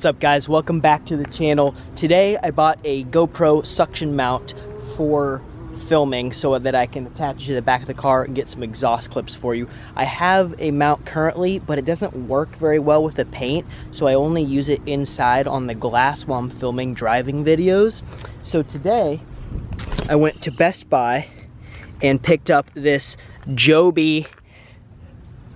What's up guys, welcome back to the channel. Today I bought a GoPro suction mount for filming so that I can attach it to the back of the car and get some exhaust clips for you. I have a mount currently, but it doesn't work very well with the paint, so I only use it inside on the glass while I'm filming driving videos. So today I went to Best Buy and picked up this Joby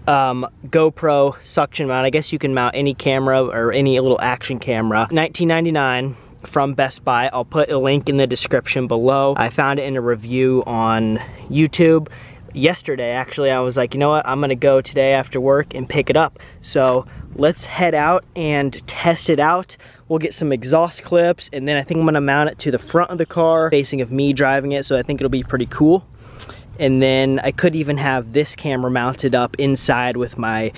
GoPro suction mount. I guess you can mount any camera or any little action camera. $19.99 from Best Buy. I'll put a link in the description below. I found it in a review on YouTube yesterday. Actually, I was like, you know what, I'm gonna go today after work and pick it up. So let's head out and test it out. We'll get some exhaust clips, and then I think I'm gonna mount it to the front of the car facing of me driving it, so I think it'll be pretty cool. And then I could even have this camera mounted up inside with my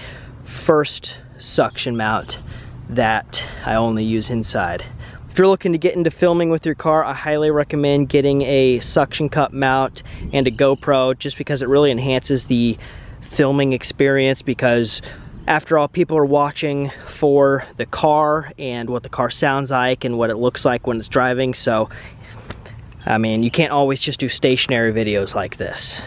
first suction mount that I only use inside. If you're looking to get into filming with your car, I highly recommend getting a suction cup mount and a GoPro, just because it really enhances the filming experience, because after all, people are watching for the car and what the car sounds like and what it looks like when it's driving. So I mean, you can't always just do stationary videos like this.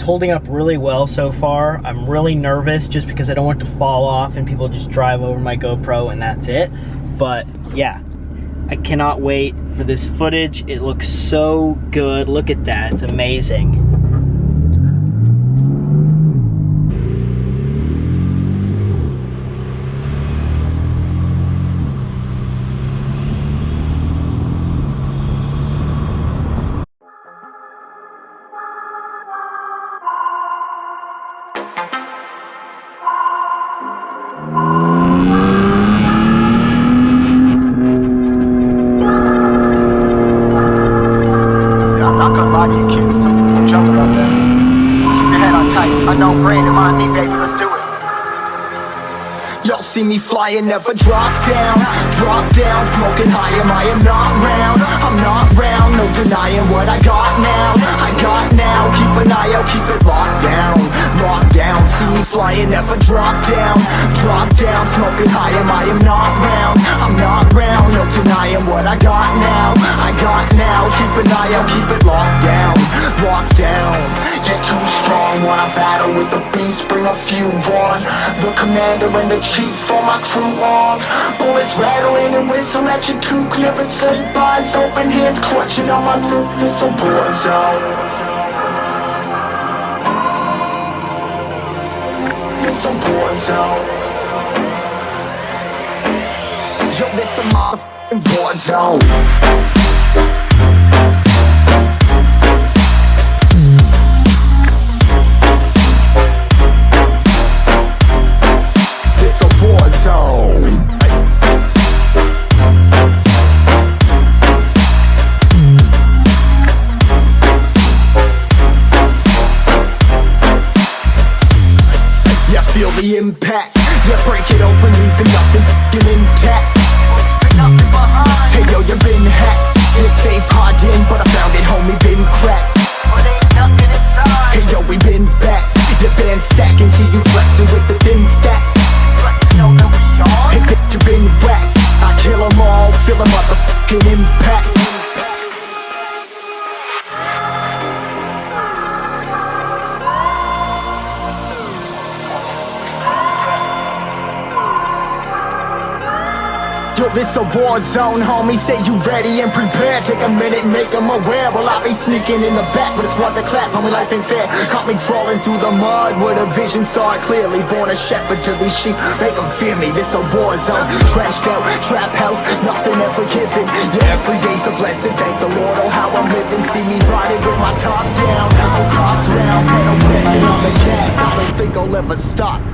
holding up really well so far. I'm really nervous just because I don't want it to fall off and people just drive over my GoPro and that's it. But yeah, I cannot wait for this footage. It looks so good. Look at that, it's amazing. Y'all see me flying, never drop down, smoking high, I am not round, I'm not round, no denying what I got now, keep an eye out, keep it locked down, see me flying, never drop down, smoking high, I am not round, I'm not round, no denying what I got now, keep an eye out, keep it locked down, you're too strong, wanna battle with the beast, bring a few on, the commander and the chief for my crew on. Bullets rattling and whistle at your toque. Never sleep, eyes open, hands clutching on my loot. This a war zone. This a war zone. Yo, this a motherfucking war zone. Feel the impact, yeah, break it open, leaving nothing f***ing intact. Hey yo, you been hacked, you're safe, hard in, but I found it, homie, been cracked. Hey yo, we been back, your band stacking, see you flexing with the thin stack. Hey bitch, you been whacked, I kill them all, feel the motherfucking impact. Yo, this a war zone, homie, say you ready and prepared. Take a minute, make them aware. Well, I be sneaking in the back, but it's what the clap, homie, life ain't fair. Caught me crawling through the mud with a vision, saw it clearly. Born a shepherd to these sheep, make them fear me. This a war zone, trashed out, trap house, nothing ever given. Yeah, every day's a blessing, thank the Lord, oh how I'm living. See me riding with my top down, oh cops round, pedal pressing on the gas. I don't think I'll ever stop.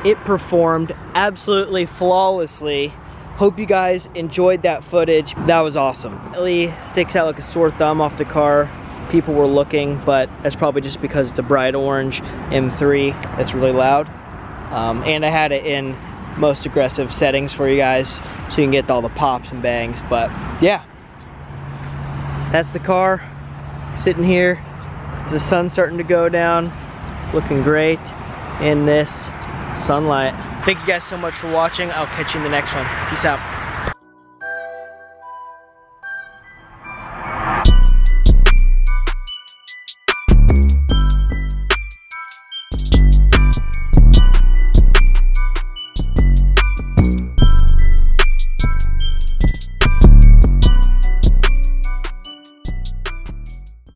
It performed absolutely flawlessly. Hope you guys enjoyed that footage. That was awesome. It really sticks out like a sore thumb off the car. People were looking, but that's probably just because it's a bright orange M3 that's really loud. And I had it in most aggressive settings for you guys so you can get all the pops and bangs. But yeah, that's the car sitting here. The sun's starting to go down, looking great in this sunlight. Thank you guys so much for watching. I'll catch you in the next one. Peace out.